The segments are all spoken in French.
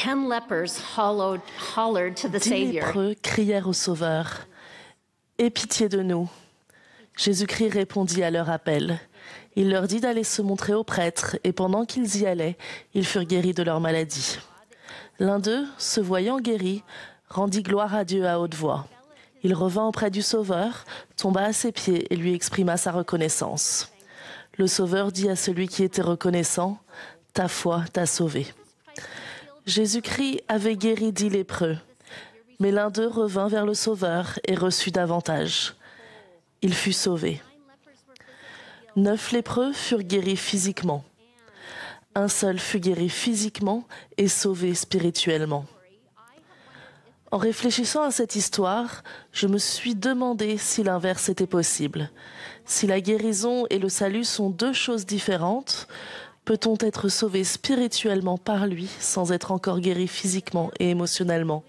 10 lepers hollered to the 10 Savior, lépreux crièrent au Sauveur, « Aie pitié de nous !» Jésus-Christ répondit à leur appel. Il leur dit d'aller se montrer aux prêtres, et pendant qu'ils y allaient, ils furent guéris de leur maladie. L'un d'eux, se voyant guéri, rendit gloire à Dieu à haute voix. Il revint auprès du Sauveur, tomba à ses pieds et lui exprima sa reconnaissance. Le Sauveur dit à celui qui était reconnaissant, « Ta foi t'a sauvé. » Jésus-Christ avait guéri 10 lépreux, mais l'un d'eux revint vers le Sauveur et reçut davantage. Il fut sauvé. 9 lépreux furent guéris physiquement. Un seul fut guéri physiquement et sauvé spirituellement. En réfléchissant à cette histoire, je me suis demandé si l'inverse était possible. Si la guérison et le salut sont 2 choses différentes, peut-on être sauvé spirituellement par lui sans être encore guéri physiquement et émotionnellement?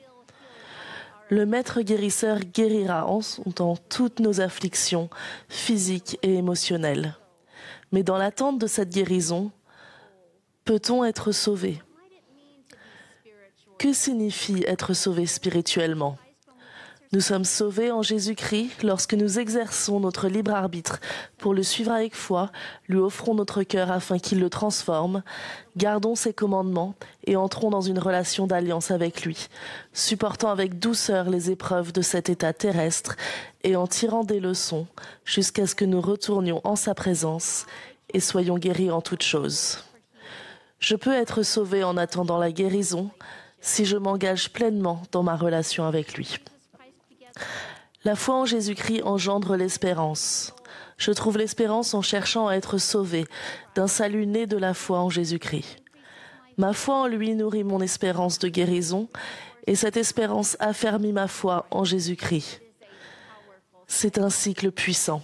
Le Maître guérisseur guérira en son temps toutes nos afflictions physiques et émotionnelles. Mais dans l'attente de cette guérison, peut-on être sauvé? Que signifie être sauvé spirituellement? Nous sommes sauvés en Jésus-Christ lorsque nous exerçons notre libre arbitre pour le suivre avec foi, lui offrons notre cœur afin qu'il le transforme, gardons ses commandements et entrons dans une relation d'alliance avec lui, supportant avec douceur les épreuves de cet état terrestre et en tirant des leçons jusqu'à ce que nous retournions en sa présence et soyons guéris en toutes choses. Je peux être sauvé en attendant la guérison si je m'engage pleinement dans ma relation avec lui. La foi en Jésus-Christ engendre l'espérance. Je trouve l'espérance en cherchant à être sauvé d'un salut né de la foi en Jésus-Christ. Ma foi en lui nourrit mon espérance de guérison et cette espérance affermit ma foi en Jésus-Christ. C'est un cycle puissant.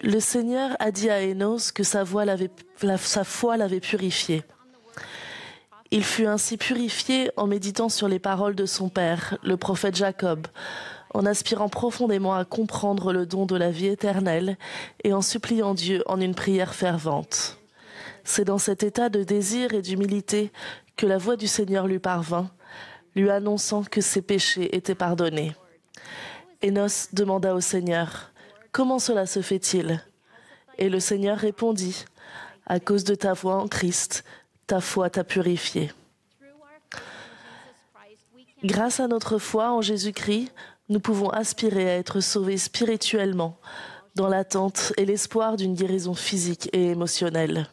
Le Seigneur a dit à Hénos que sa foi l'avait purifié. Il fut ainsi purifié en méditant sur les paroles de son père, le prophète Jacob, en aspirant profondément à comprendre le don de la vie éternelle et en suppliant Dieu en une prière fervente. C'est dans cet état de désir et d'humilité que la voix du Seigneur lui parvint, lui annonçant que ses péchés étaient pardonnés. Hénos demanda au Seigneur, « Comment cela se fait-il » Et le Seigneur répondit, « À cause de ta foi en Christ, ta foi t'a purifié. » Grâce à notre foi en Jésus-Christ, nous pouvons aspirer à être sauvés spirituellement, dans l'attente et l'espoir d'une guérison physique et émotionnelle.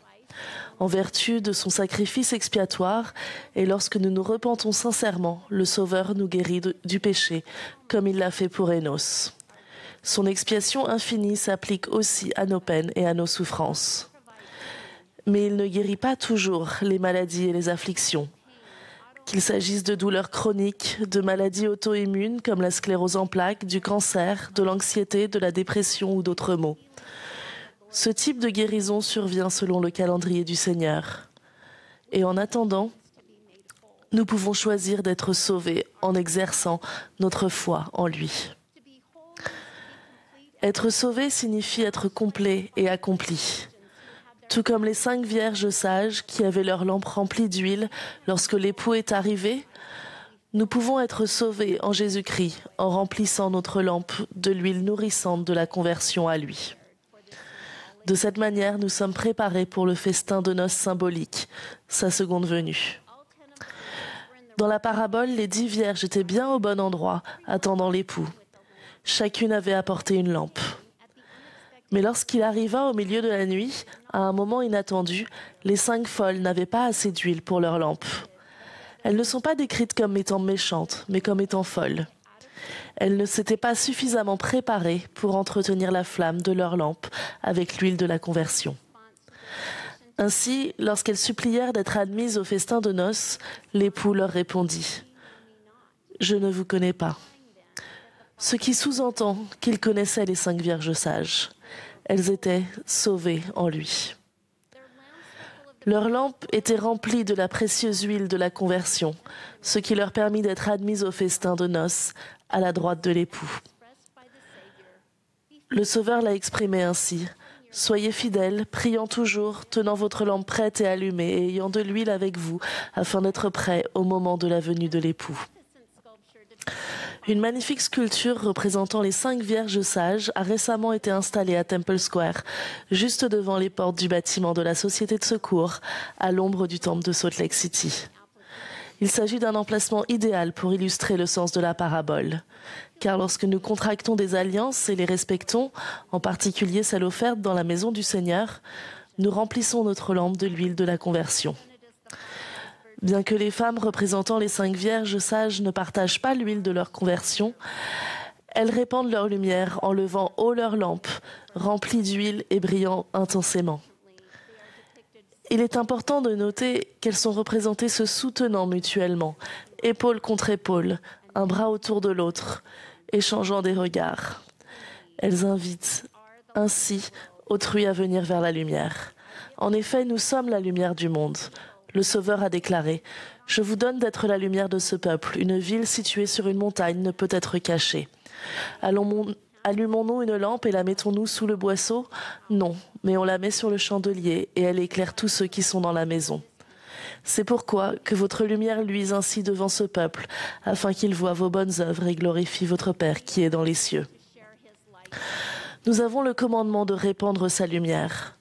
En vertu de son sacrifice expiatoire, et lorsque nous nous repentons sincèrement, le Sauveur nous guérit du péché, comme il l'a fait pour Hénos. Son expiation infinie s'applique aussi à nos peines et à nos souffrances. Mais il ne guérit pas toujours les maladies et les afflictions. Qu'il s'agisse de douleurs chroniques, de maladies auto-immunes comme la sclérose en plaques, du cancer, de l'anxiété, de la dépression ou d'autres maux. Ce type de guérison survient selon le calendrier du Seigneur. Et en attendant, nous pouvons choisir d'être sauvés en exerçant notre foi en lui. Être sauvé signifie être complet et accompli. Tout comme les 5 vierges sages qui avaient leur lampe remplie d'huile lorsque l'époux est arrivé, nous pouvons être sauvés en Jésus-Christ en remplissant notre lampe de l'huile nourrissante de la conversion à lui. De cette manière, nous sommes préparés pour le festin de noces symbolique, sa seconde venue. Dans la parabole, les 10 vierges étaient bien au bon endroit, attendant l'époux. Chacune avait apporté une lampe. Mais lorsqu'il arriva au milieu de la nuit, à un moment inattendu, les 5 folles n'avaient pas assez d'huile pour leur lampe. Elles ne sont pas décrites comme étant méchantes, mais comme étant folles. Elles ne s'étaient pas suffisamment préparées pour entretenir la flamme de leur lampe avec l'huile de la conversion. Ainsi, lorsqu'elles supplièrent d'être admises au festin de noces, l'époux leur répondit « Je ne vous connais pas ». Ce qui sous-entend qu'il connaissait les 5 vierges sages. Elles étaient sauvées en lui. Leurs lampes étaient remplies de la précieuse huile de la conversion, ce qui leur permit d'être admises au festin de noces à la droite de l'époux. Le Sauveur l'a exprimé ainsi. Soyez fidèles, priant toujours, tenant votre lampe prête et allumée, et ayant de l'huile avec vous, afin d'être prêts au moment de la venue de l'époux. Une magnifique sculpture représentant les 5 vierges sages a récemment été installée à Temple Square, juste devant les portes du bâtiment de la Société de secours, à l'ombre du temple de Salt Lake City. Il s'agit d'un emplacement idéal pour illustrer le sens de la parabole. Car lorsque nous contractons des alliances et les respectons, en particulier celle offerte dans la maison du Seigneur, nous remplissons notre lampe de l'huile de la conversion. Bien que les femmes représentant les 5 vierges sages ne partagent pas l'huile de leur conversion, elles répandent leur lumière en levant haut leur lampe, remplie d'huile et brillant intensément. Il est important de noter qu'elles sont représentées se soutenant mutuellement, épaule contre épaule, un bras autour de l'autre, échangeant des regards. Elles invitent ainsi autrui à venir vers la lumière. En effet, nous sommes la lumière du monde. Le Sauveur a déclaré « Je vous donne d'être la lumière de ce peuple. Une ville située sur une montagne ne peut être cachée. Allumons-nous une lampe et la mettons-nous sous le boisseau? Non, mais on la met sur le chandelier et elle éclaire tous ceux qui sont dans la maison. C'est pourquoi que votre lumière luise ainsi devant ce peuple, afin qu'il voie vos bonnes œuvres et glorifie votre Père qui est dans les cieux. » Nous avons le commandement de répandre sa lumière.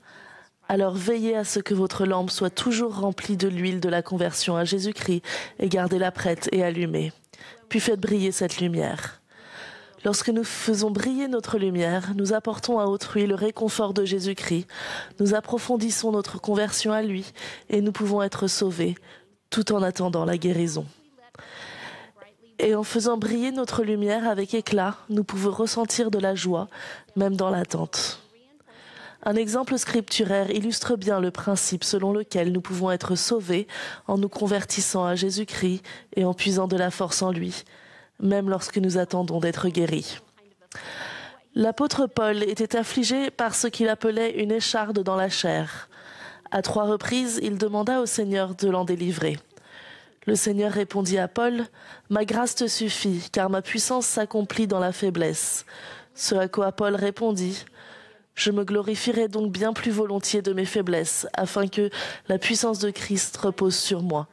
Alors veillez à ce que votre lampe soit toujours remplie de l'huile de la conversion à Jésus-Christ et gardez-la prête et allumée. Puis faites briller cette lumière. Lorsque nous faisons briller notre lumière, nous apportons à autrui le réconfort de Jésus-Christ, nous approfondissons notre conversion à lui et nous pouvons être sauvés tout en attendant la guérison. Et en faisant briller notre lumière avec éclat, nous pouvons ressentir de la joie, même dans l'attente. Un exemple scripturaire illustre bien le principe selon lequel nous pouvons être sauvés en nous convertissant à Jésus-Christ et en puisant de la force en lui, même lorsque nous attendons d'être guéris. L'apôtre Paul était affligé par ce qu'il appelait une écharde dans la chair. À 3 reprises, il demanda au Seigneur de l'en délivrer. Le Seigneur répondit à Paul « Ma grâce te suffit, car ma puissance s'accomplit dans la faiblesse. » Ce à quoi Paul répondit « Je me glorifierai donc bien plus volontiers de mes faiblesses, afin que la puissance de Christ repose sur moi.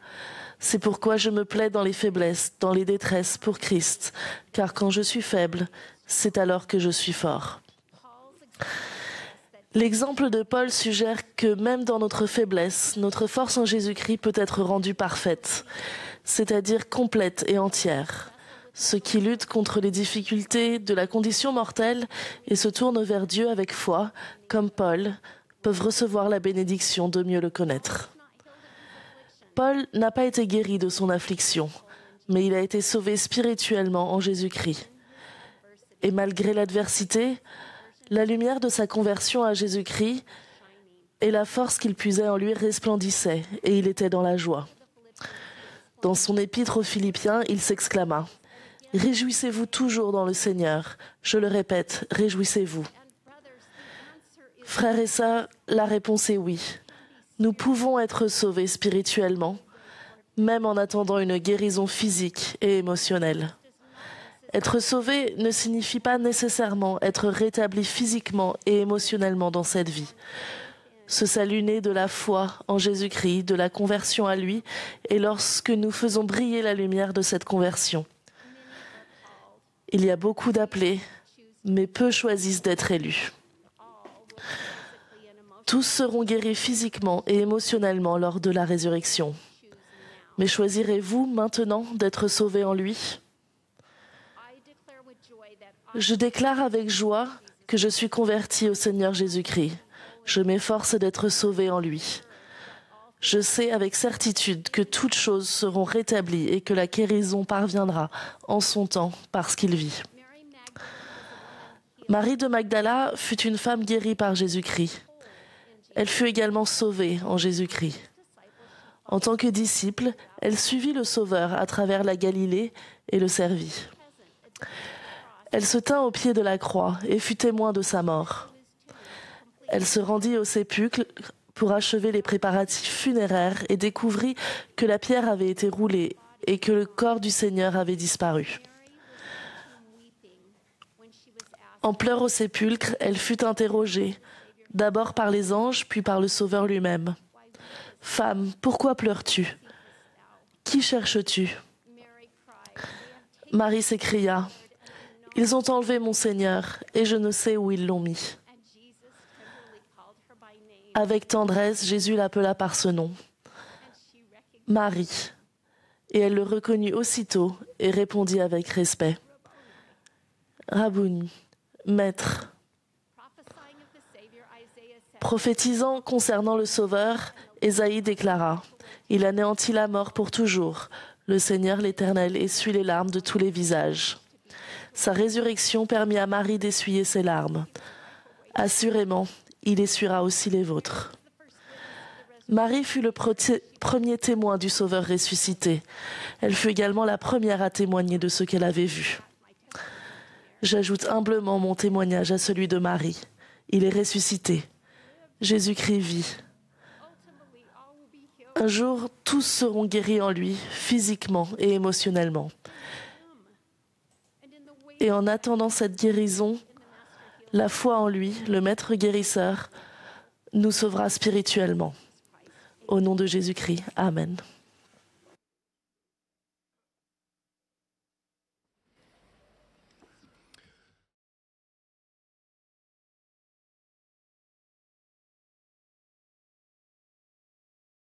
C'est pourquoi je me plais dans les faiblesses, dans les détresses pour Christ, car quand je suis faible, c'est alors que je suis fort. » L'exemple de Paul suggère que même dans notre faiblesse, notre force en Jésus-Christ peut être rendue parfaite, c'est-à-dire complète et entière. Ceux qui luttent contre les difficultés de la condition mortelle et se tournent vers Dieu avec foi, comme Paul, peuvent recevoir la bénédiction de mieux le connaître. Paul n'a pas été guéri de son affliction, mais il a été sauvé spirituellement en Jésus-Christ. Et malgré l'adversité, la lumière de sa conversion à Jésus-Christ et la force qu'il puisait en lui resplendissaient, et il était dans la joie. Dans son épître aux Philippiens, il s'exclama « Réjouissez-vous toujours dans le Seigneur. Je le répète, réjouissez-vous. » Frères et sœurs, la réponse est oui. Nous pouvons être sauvés spirituellement, même en attendant une guérison physique et émotionnelle. Être sauvé ne signifie pas nécessairement être rétabli physiquement et émotionnellement dans cette vie. Ce salut naît de la foi en Jésus-Christ, de la conversion à lui, et lorsque nous faisons briller la lumière de cette conversion. Il y a beaucoup d'appelés, mais peu choisissent d'être élus. Tous seront guéris physiquement et émotionnellement lors de la résurrection. Mais choisirez-vous maintenant d'être sauvés en lui ? Je déclare avec joie que je suis converti au Seigneur Jésus-Christ. Je m'efforce d'être sauvé en lui. Je sais avec certitude que toutes choses seront rétablies et que la guérison parviendra en son temps parce qu'il vit. Marie de Magdala fut une femme guérie par Jésus-Christ. Elle fut également sauvée en Jésus-Christ. En tant que disciple, elle suivit le Sauveur à travers la Galilée et le servit. Elle se tint au pied de la croix et fut témoin de sa mort. Elle se rendit au sépulcre pour achever les préparatifs funéraires et découvrit que la pierre avait été roulée et que le corps du Seigneur avait disparu. En pleurs au sépulcre, elle fut interrogée d'abord par les anges, puis par le Sauveur lui-même. « Femme, pourquoi pleures-tu? Qui cherches-tu » Marie s'écria, « Ils ont enlevé mon Seigneur, et je ne sais où ils l'ont mis. » Avec tendresse, Jésus l'appela par ce nom, « Marie ». Et elle le reconnut aussitôt et répondit avec respect, « Rabouni, Maître ». Prophétisant concernant le Sauveur, Ésaïe déclara, « Il anéantit la mort pour toujours. Le Seigneur l'Éternel essuie les larmes de tous les visages. » Sa résurrection permit à Marie d'essuyer ses larmes. Assurément, il essuiera aussi les vôtres. Marie fut le premier témoin du Sauveur ressuscité. Elle fut également la première à témoigner de ce qu'elle avait vu. J'ajoute humblement mon témoignage à celui de Marie. Il est ressuscité. Jésus-Christ vit. Un jour, tous seront guéris en lui, physiquement et émotionnellement. Et en attendant cette guérison, la foi en lui, le Maître guérisseur, nous sauvera spirituellement. Au nom de Jésus-Christ, Amen.